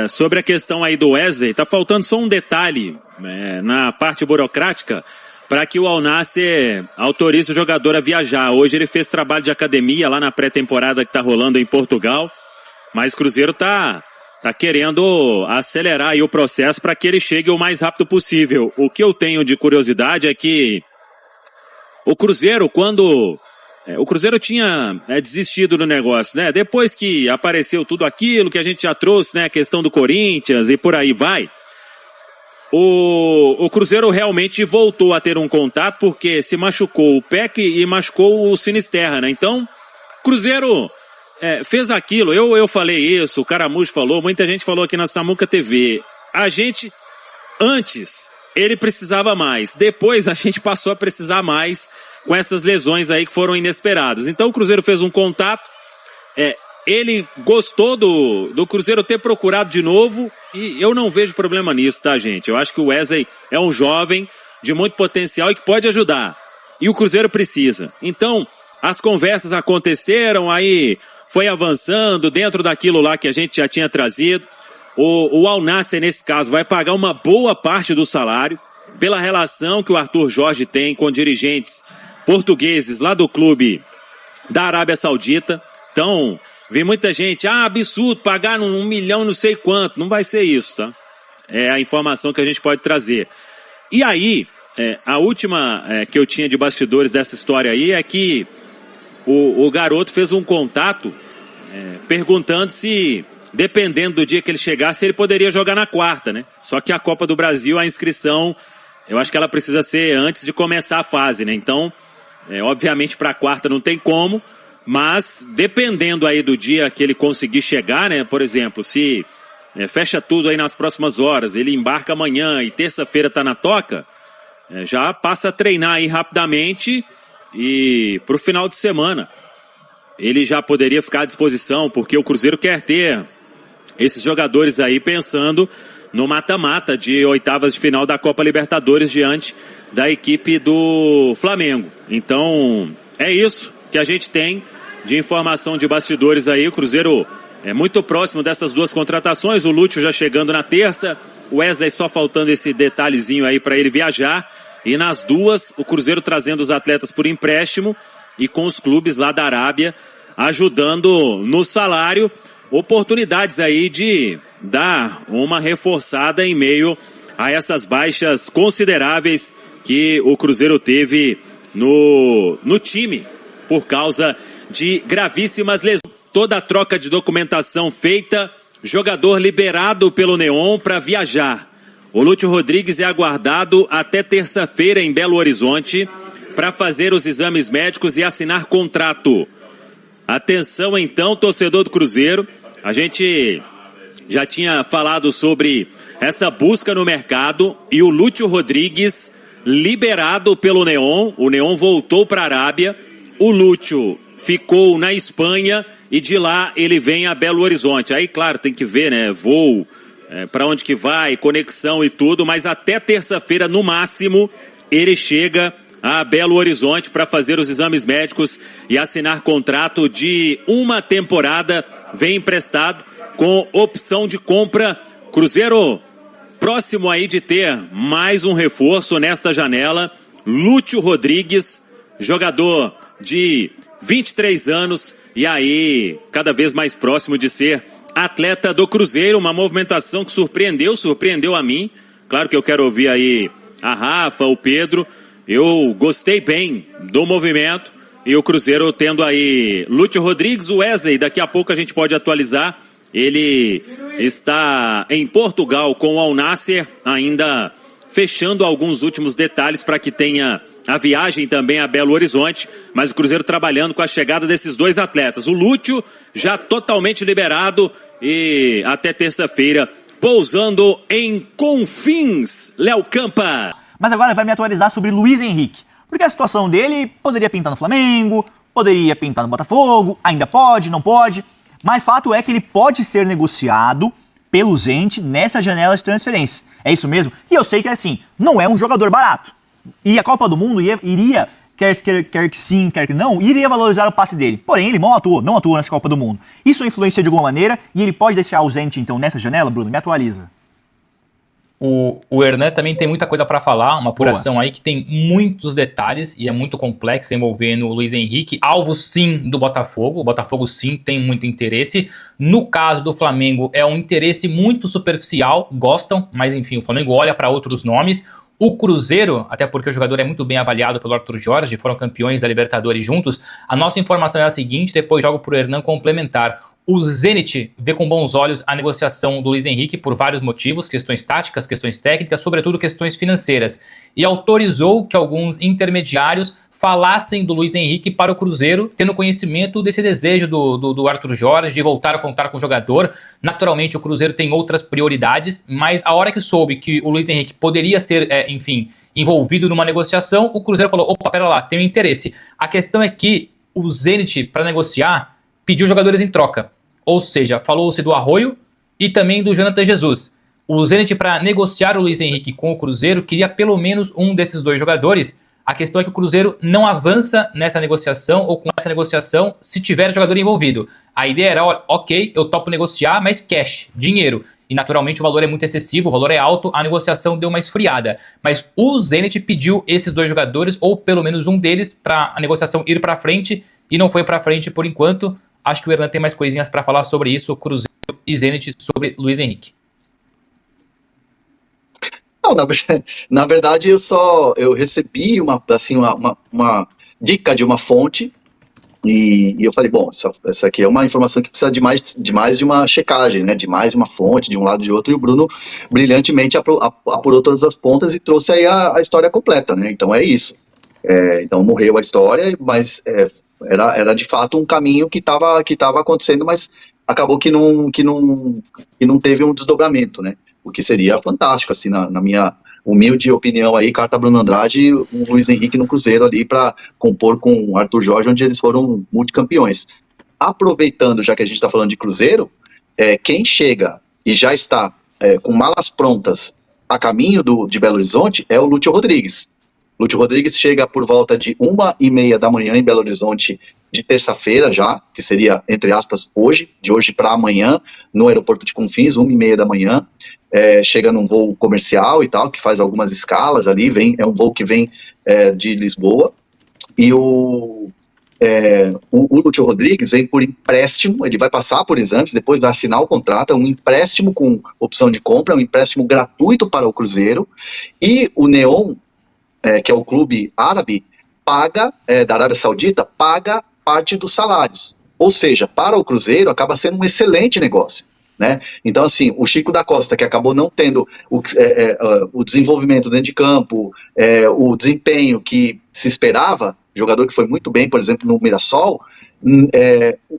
Sobre a questão aí do Wesley, tá faltando só um detalhe na parte burocrática para que o Al Nassr autorize o jogador a viajar. Hoje ele fez trabalho de academia lá na pré-temporada que tá rolando em Portugal, mas o Cruzeiro tá querendo acelerar aí o processo para que ele chegue o mais rápido possível. O que eu tenho de curiosidade é que o Cruzeiro, o Cruzeiro tinha desistido do negócio, né? Depois que apareceu tudo aquilo que a gente já trouxe, né? A questão do Corinthians e por aí vai. O Cruzeiro realmente voltou a ter um contato porque se machucou o Peck e machucou o Sinisterra, né? Então, o Cruzeiro fez aquilo. Eu falei isso, o Caramujo falou, muita gente falou aqui na Samuca TV. Antes, ele precisava mais. Depois, a gente passou a precisar mais com essas lesões aí que foram inesperadas. Então o Cruzeiro fez um contato, ele gostou do Cruzeiro ter procurado de novo e eu não vejo problema nisso, tá, gente? Eu acho que o Wesley é um jovem de muito potencial e que pode ajudar. E o Cruzeiro precisa. Então, as conversas aconteceram, aí foi avançando dentro daquilo lá que a gente já tinha trazido. O Al Nassr, nesse caso, vai pagar uma boa parte do salário pela relação que o Arthur Jorge tem com dirigentes portugueses lá do clube da Arábia Saudita. Então, vem muita gente, absurdo, pagar 1 milhão não sei quanto. Não vai ser isso, tá? É a informação que a gente pode trazer. E aí, a última que eu tinha de bastidores dessa história aí é que o garoto fez um contato perguntando se, dependendo do dia que ele chegasse, ele poderia jogar na quarta, né? Só que a Copa do Brasil, a inscrição, eu acho que ela precisa ser antes de começar a fase, né? Então, obviamente para a quarta não tem como, mas dependendo aí do dia que ele conseguir chegar, né? Por exemplo, se fecha tudo aí nas próximas horas, ele embarca amanhã e terça-feira tá na toca, já passa a treinar aí rapidamente e pro final de semana ele já poderia ficar à disposição, porque o Cruzeiro quer ter esses jogadores aí pensando no mata-mata de oitavas de final da Copa Libertadores diante da equipe do Flamengo. Então, é isso que a gente tem de informação de bastidores aí. O Cruzeiro é muito próximo dessas duas contratações, o Lúcio já chegando na terça, o Wesley só faltando esse detalhezinho aí para ele viajar, e nas duas, o Cruzeiro trazendo os atletas por empréstimo e com os clubes lá da Arábia ajudando no salário, oportunidades aí de dar uma reforçada em meio a essas baixas consideráveis que o Cruzeiro teve no time por causa de gravíssimas lesões. Toda a troca de documentação feita, jogador liberado pelo Neon para viajar. O Lúcio Rodrigues é aguardado até terça-feira em Belo Horizonte para fazer os exames médicos e assinar contrato. Atenção então, torcedor do Cruzeiro, a gente já tinha falado sobre essa busca no mercado e o Lúcio Rodrigues liberado pelo Neon. O Neon voltou para a Arábia, o Lúcio ficou na Espanha e de lá ele vem a Belo Horizonte. Aí, claro, tem que ver, né, voo, para onde que vai, conexão e tudo, mas até terça-feira, no máximo, ele chega a Belo Horizonte para fazer os exames médicos e assinar contrato de uma temporada, vem emprestado com opção de compra. Cruzeiro próximo aí de ter mais um reforço nesta janela, Lúcio Rodrigues, jogador de 23 anos e aí cada vez mais próximo de ser atleta do Cruzeiro, uma movimentação que surpreendeu a mim. Claro que eu quero ouvir aí a Rafa, o Pedro. Eu gostei bem do movimento e o Cruzeiro tendo aí Lúcio Rodrigues, o Wesley, daqui a pouco a gente pode atualizar. Ele está em Portugal com o Al Nassr, ainda fechando alguns últimos detalhes para que tenha a viagem também a Belo Horizonte, mas o Cruzeiro trabalhando com a chegada desses dois atletas. O Lúcio já totalmente liberado e até terça-feira pousando em Confins, Léo Campa. Mas agora vai me atualizar sobre Luiz Henrique, porque a situação dele poderia pintar no Flamengo, poderia pintar no Botafogo, ainda pode, não pode, mas fato é que ele pode ser negociado pelo Zente nessa janela de transferência. É isso mesmo? E eu sei que assim, não é um jogador barato. E a Copa do Mundo iria quer que sim, quer que não, iria valorizar o passe dele. Porém, ele não atuou nessa Copa do Mundo. Isso influencia de alguma maneira e ele pode deixar ausente, então, nessa janela, Bruno? Me atualiza. O Hernan também tem muita coisa para falar, uma apuração aí que tem muitos detalhes e é muito complexa, envolvendo o Luiz Henrique, alvo sim do Botafogo. O Botafogo sim tem muito interesse. No caso do Flamengo é um interesse muito superficial, gostam, mas enfim, o Flamengo olha para outros nomes. O Cruzeiro, até porque o jogador é muito bem avaliado pelo Arthur Jorge, foram campeões da Libertadores juntos. A nossa informação é a seguinte, depois jogo para o Hernan complementar. O Zenit vê com bons olhos a negociação do Luiz Henrique por vários motivos, questões táticas, questões técnicas, sobretudo questões financeiras, e autorizou que alguns intermediários falassem do Luiz Henrique para o Cruzeiro, tendo conhecimento desse desejo do Arthur Jorge de voltar a contar com o jogador. Naturalmente o Cruzeiro tem outras prioridades, mas a hora que soube que o Luiz Henrique poderia ser, envolvido numa negociação, o Cruzeiro falou, opa, pera lá, tem um interesse. A questão é que o Zenit, para negociar, pediu jogadores em troca. Ou seja, falou-se do Arroio e também do Jonathan Jesus. O Zenit, para negociar o Luiz Henrique com o Cruzeiro, queria pelo menos um desses dois jogadores. A questão é que o Cruzeiro não avança nessa negociação ou com essa negociação se tiver jogador envolvido. A ideia era, ok, eu topo negociar, mas cash, dinheiro. E naturalmente o valor é muito excessivo, o valor é alto, a negociação deu uma esfriada. Mas o Zenit pediu esses dois jogadores, ou pelo menos um deles, para a negociação ir para frente, e não foi para frente por enquanto. Acho que o Hernan tem mais coisinhas para falar sobre isso, Cruzeiro e Zenit, sobre Luiz Henrique. Não, na verdade eu recebi uma dica de uma fonte e eu falei, bom, essa aqui é uma informação que precisa de mais de uma checagem, né, de mais de uma fonte, de um lado e de outro, e o Bruno brilhantemente apurou todas as pontas e trouxe aí a história completa, né, então é isso. Então morreu a história, mas era de fato um caminho que estava acontecendo, mas acabou que não teve um desdobramento, né? O que seria fantástico, assim, na minha humilde opinião aí, carta Bruno Andrade, o Luiz Henrique no Cruzeiro ali para compor com o Arthur Jorge, onde eles foram multicampeões. Aproveitando, já que a gente está falando de Cruzeiro, quem chega e já está com malas prontas a caminho de Belo Horizonte é o Lúcio Rodrigues. Lúcio Rodrigues chega por volta de 1h30 da manhã em Belo Horizonte de terça-feira já, que seria, entre aspas, de hoje para amanhã, no aeroporto de Confins, 1h30 da manhã, chega num voo comercial e tal, que faz algumas escalas ali, é um voo que vem de Lisboa, e o Lúcio Rodrigues vem por empréstimo, ele vai passar por exames, depois vai assinar o contrato, é um empréstimo com opção de compra, é um empréstimo gratuito para o Cruzeiro, e o Neon, que é o clube árabe, da Arábia Saudita, paga parte dos salários. Ou seja, para o Cruzeiro acaba sendo um excelente negócio, né? Então, assim, o Chico da Costa, que acabou não tendo o desenvolvimento dentro de campo, o desempenho que se esperava, jogador que foi muito bem, por exemplo, no Mirassol,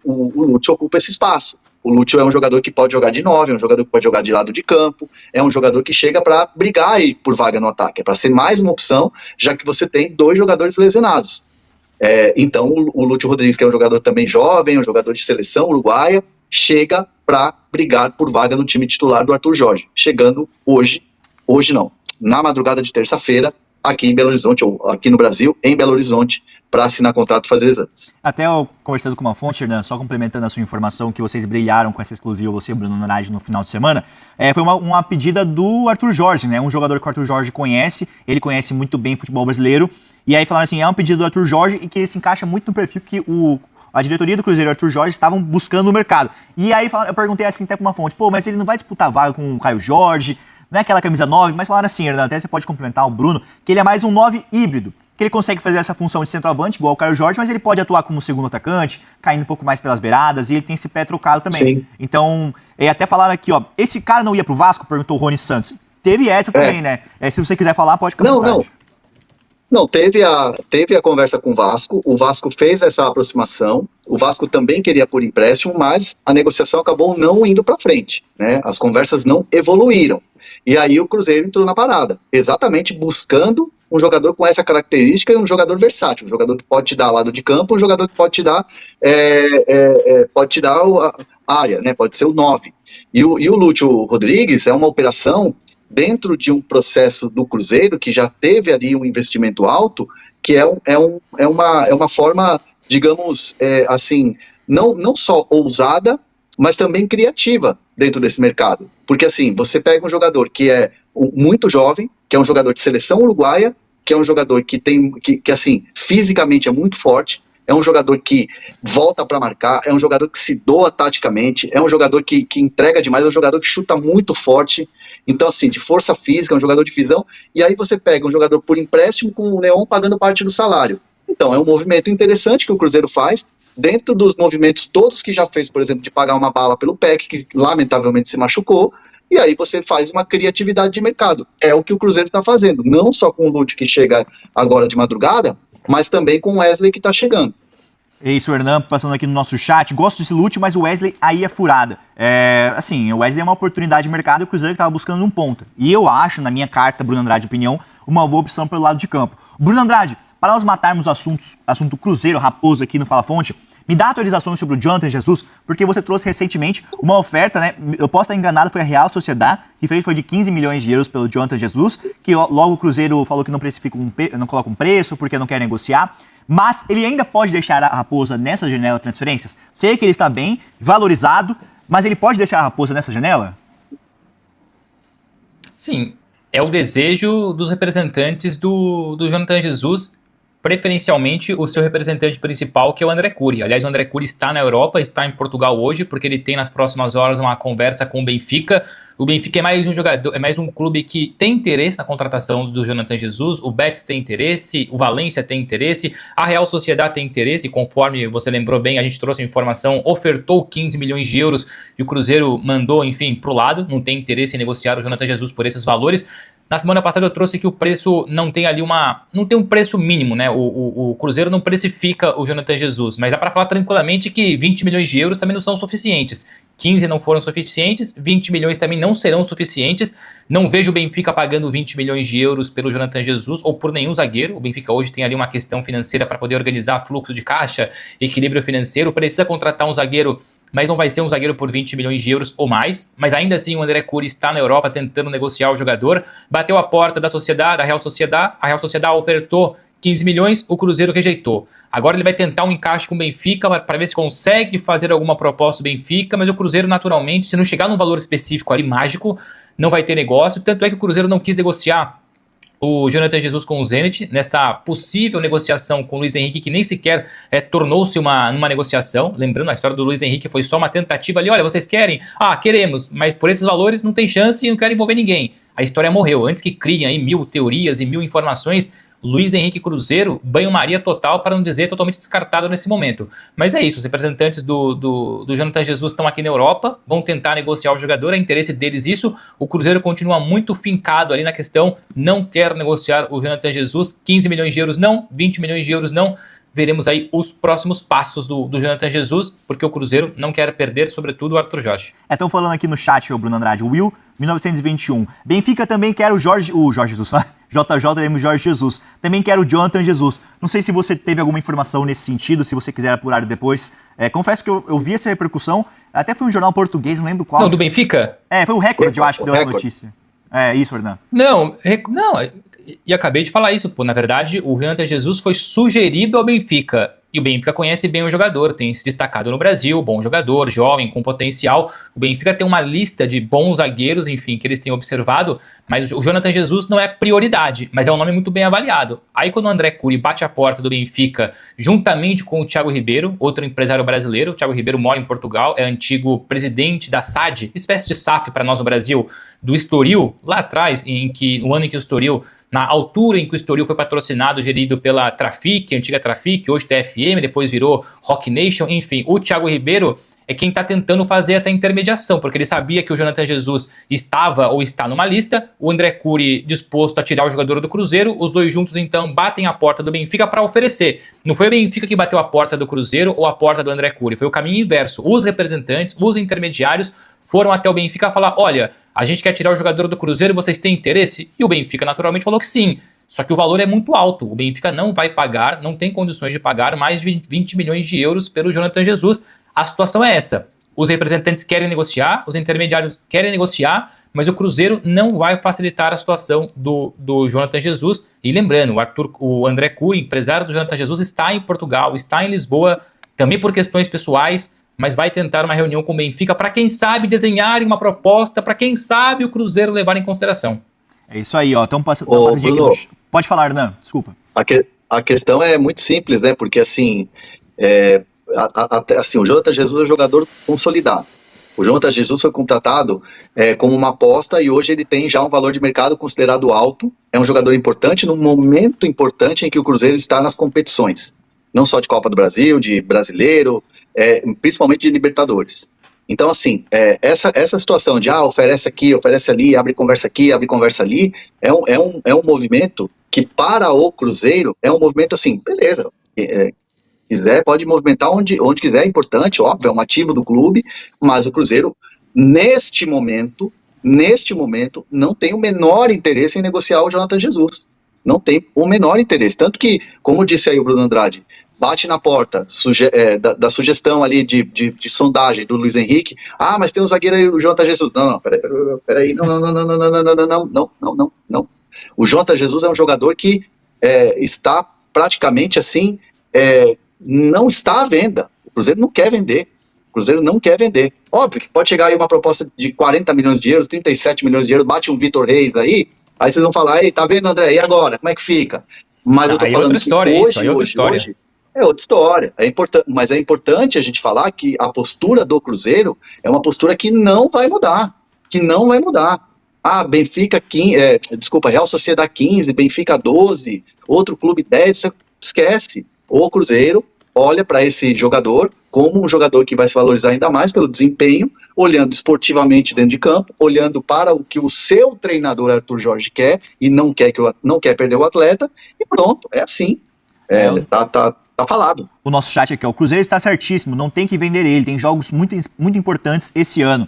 o Lúcio ocupa esse espaço. O Lúcio é um jogador que pode jogar de 9, é um jogador que pode jogar de lado de campo, é um jogador que chega para brigar aí por vaga no ataque, é para ser mais uma opção, já que você tem dois jogadores lesionados. Então o Lúcio Rodrigues, que é um jogador também jovem, um jogador de seleção uruguaia, chega para brigar por vaga no time titular do Arthur Jorge, chegando hoje não, na madrugada de terça-feira, aqui em Belo Horizonte, ou aqui no Brasil, em Belo Horizonte, para assinar contrato e fazer exames. Até eu conversando com uma fonte, Hernan, só complementando a sua informação, que vocês brilharam com essa exclusiva, você e o Bruno Andrade, no final de semana, foi uma pedida do Arthur Jorge, né? Um jogador que o Arthur Jorge conhece, ele conhece muito bem futebol brasileiro, e aí falaram assim, é um pedido do Arthur Jorge e que ele se encaixa muito no perfil que a diretoria do Cruzeiro e o Arthur Jorge estavam buscando no mercado. E aí eu perguntei assim até para uma fonte, mas ele não vai disputar vaga com o Caio Jorge, não é aquela camisa 9, mas falaram assim, Hernan, até você pode complementar o Bruno, que ele é mais um 9 híbrido, que ele consegue fazer essa função de centroavante, igual o Caio Jorge, mas ele pode atuar como segundo atacante, caindo um pouco mais pelas beiradas, e ele tem esse pé trocado também. Sim. Então, até falaram aqui, esse cara não ia pro Vasco? Perguntou o Rony Santos. Teve essa também, né? Se você quiser falar, pode ficar à vontade. Não, teve a conversa com o Vasco fez essa aproximação, o Vasco também queria por empréstimo, mas a negociação acabou não indo para frente, né? As conversas não evoluíram, e aí o Cruzeiro entrou na parada, exatamente buscando um jogador com essa característica e um jogador versátil, um jogador que pode te dar lado de campo, um jogador que pode te dar a área, né? Pode ser o 9. E o Lúcio Rodrigues é uma operação dentro de um processo do Cruzeiro, que já teve ali um investimento alto, que é uma forma, digamos, assim, não só ousada, mas também criativa dentro desse mercado. Porque assim, você pega um jogador que é muito jovem, que é um jogador de seleção uruguaia, que é um jogador que assim, fisicamente é muito forte, é um jogador que volta para marcar, é um jogador que se doa taticamente, é um jogador que entrega demais, é um jogador que chuta muito forte, então assim, de força física, é um jogador de visão, e aí você pega um jogador por empréstimo com o Leão pagando parte do salário. Então é um movimento interessante que o Cruzeiro faz, dentro dos movimentos todos que já fez, por exemplo, de pagar uma bala pelo PEC, que lamentavelmente se machucou, e aí você faz uma criatividade de mercado. É o que o Cruzeiro está fazendo, não só com o Lute que chega agora de madrugada, mas também com o Wesley que está chegando. É isso, Hernan, passando aqui no nosso chat. Gosto desse Lute, mas o Wesley aí é furada. Assim, o Wesley é uma oportunidade de mercado e o Cruzeiro estava buscando um ponta. E eu acho, na minha carta, Bruno Andrade opinião, uma boa opção pelo lado de campo. Bruno Andrade, para nós matarmos o assunto Cruzeiro Raposo aqui no Fala Fonte, me dá atualizações sobre o Jonathan Jesus, porque você trouxe recentemente uma oferta, né? Eu posso estar enganado, foi a Real Sociedade, que fez, foi de 15 milhões de euros pelo Jonathan Jesus, que logo o Cruzeiro falou que não coloca um preço, porque não quer negociar. Mas ele ainda pode deixar a Raposa nessa janela de transferências? Sei que ele está bem, valorizado, mas ele pode deixar a Raposa nessa janela? Sim, é o desejo dos representantes do Jonathan Jesus, preferencialmente o seu representante principal, que é o André Curi. Aliás, o André Curi está na Europa, está em Portugal hoje, porque ele tem nas próximas horas uma conversa com o Benfica. O Benfica é mais um jogador, é mais um clube que tem interesse na contratação do Jonathan Jesus, o Betis tem interesse, o Valência tem interesse, a Real Sociedade tem interesse, conforme você lembrou bem, a gente trouxe a informação, ofertou 15 milhões de euros e o Cruzeiro mandou, enfim, pro lado, não tem interesse em negociar o Jonathan Jesus por esses valores. Na semana passada eu trouxe que o preço não tem ali não tem um preço mínimo, né? O Cruzeiro não precifica o Jonathan Jesus, mas dá para falar tranquilamente que 20 milhões de euros também não são suficientes. 15 não foram suficientes, 20 milhões também não serão suficientes. Não vejo o Benfica pagando 20 milhões de euros pelo Jonathan Jesus ou por nenhum zagueiro. O Benfica hoje tem ali uma questão financeira para poder organizar fluxo de caixa, equilíbrio financeiro, precisa contratar um zagueiro, mas não vai ser um zagueiro por 20 milhões de euros ou mais. Mas ainda assim o André Curi está na Europa tentando negociar o jogador. Bateu a porta da Real Sociedade, a Real Sociedade ofertou 15 milhões, o Cruzeiro rejeitou. Agora ele vai tentar um encaixe com o Benfica para ver se consegue fazer alguma proposta do Benfica, mas o Cruzeiro naturalmente, se não chegar num valor específico ali, mágico, não vai ter negócio. Tanto é que o Cruzeiro não quis negociar o Jonathan Jesus com o Zenit, nessa possível negociação com o Luiz Henrique, que nem sequer tornou-se numa negociação. Lembrando, a história do Luiz Henrique foi só uma tentativa ali, olha, vocês querem? Ah, queremos, mas por esses valores não tem chance e não quero envolver ninguém. A história morreu. Antes que criem aí 1000 teorias e 1000 informações, Luiz Henrique Cruzeiro, banho-maria total, para não dizer totalmente descartado nesse momento. Mas é isso, os representantes do Jonathan Jesus estão aqui na Europa, vão tentar negociar o jogador, é interesse deles isso. O Cruzeiro continua muito fincado ali na questão, não quer negociar o Jonathan Jesus, 15 milhões de euros não, 20 milhões de euros não. Veremos aí os próximos passos do Jonathan Jesus, porque o Cruzeiro não quer perder, sobretudo, o Arthur Jorge. Estão falando aqui no chat, o Bruno Andrade, o Will, 1921. Benfica também quer o Jorge Jesus, JJ Jorge Jesus. Também quer o Jonathan Jesus. Não sei se você teve alguma informação nesse sentido, se você quiser apurar depois. Confesso que eu vi essa repercussão, até foi um jornal português, não lembro qual. Não, do Benfica? Foi o Record, eu acho, que deu essa notícia. É isso, Fernando. Não, e acabei de falar isso, pô. Na verdade, o Jonathan Jesus foi sugerido ao Benfica. E o Benfica conhece bem o jogador, tem se destacado no Brasil, bom jogador, jovem, com potencial. O Benfica tem uma lista de bons zagueiros, enfim, que eles têm observado, mas o Jonathan Jesus não é prioridade, mas é um nome muito bem avaliado. Aí quando o André Curi bate a porta do Benfica, juntamente com o Thiago Ribeiro, outro empresário brasileiro, o Thiago Ribeiro mora em Portugal, é antigo presidente da SAD, espécie de SAF para nós no Brasil, do Estoril, lá atrás, no ano em que o Estoril, na altura em que o Estoril foi patrocinado, gerido pela Trafic, antiga Trafic, hoje TFM, depois virou Rock Nation, enfim, o Thiago Ribeiro é quem está tentando fazer essa intermediação, porque ele sabia que o Jonathan Jesus estava ou está numa lista, o André Curi disposto a tirar o jogador do Cruzeiro, os dois juntos então batem a porta do Benfica para oferecer. Não foi o Benfica que bateu a porta do Cruzeiro ou a porta do André Curi, foi o caminho inverso. Os representantes, os intermediários foram até o Benfica falar, olha, a gente quer tirar o jogador do Cruzeiro, vocês têm interesse? E o Benfica naturalmente falou que sim. Só que o valor é muito alto. O Benfica não vai pagar, não tem condições de pagar mais de 20 milhões de euros pelo Jonathan Jesus. A situação é essa. Os representantes querem negociar, os intermediários querem negociar, mas o Cruzeiro não vai facilitar a situação do Jonathan Jesus. E lembrando, o André Cury, empresário do Jonathan Jesus, está em Portugal, está em Lisboa, também por questões pessoais, mas vai tentar uma reunião com o Benfica para, quem sabe, desenharem uma proposta, para, quem sabe, o Cruzeiro levar em consideração. É isso aí, ó. Então, passadinha aqui no... Pode falar, Hernan, desculpa. A questão é muito simples, né? Porque, assim, o Jonathan Jesus é um jogador consolidado. O Jonathan Jesus foi contratado como uma aposta e hoje ele tem já um valor de mercado considerado alto. É um jogador importante num momento importante em que o Cruzeiro está nas competições. Não só de Copa do Brasil, de Brasileiro, principalmente de Libertadores. Então, assim, essa situação de oferece aqui, oferece ali, abre conversa aqui, abre conversa ali, é um movimento que para o Cruzeiro é um movimento assim, beleza, quiser, pode movimentar onde quiser, é importante, óbvio, é um ativo do clube, mas o Cruzeiro, neste momento, não tem o menor interesse em negociar o Jonathan Jesus. Não tem o menor interesse. Tanto que, como disse aí o Bruno Andrade, bate na porta da sugestão ali de sondagem do Luiz Henrique, mas tem um zagueiro aí, o Jonathan Jesus. Não, peraí, não. O Jonathan Jesus é um jogador que está praticamente assim, não está à venda. O Cruzeiro não quer vender. Óbvio que pode chegar aí uma proposta de 40 milhões de euros, 37 milhões de euros, bate um Vitor Reis aí vocês vão falar, tá vendo, André, e agora? Como é que fica? Mas eu tô falando outra história, hoje, isso, aí outra história. Hoje, é outra história. Mas é importante a gente falar que a postura do Cruzeiro é uma postura que não vai mudar. Benfica 15, Real Sociedade 15, Benfica 12, outro clube 10, você esquece. O Cruzeiro olha para esse jogador como um jogador que vai se valorizar ainda mais pelo desempenho, olhando esportivamente dentro de campo, olhando para o que o seu treinador Arthur Jorge quer e não quer perder o atleta, e pronto, é assim. Tá falado. O nosso chat aqui, ó, o Cruzeiro está certíssimo, não tem que vender ele, tem jogos muito importantes esse ano.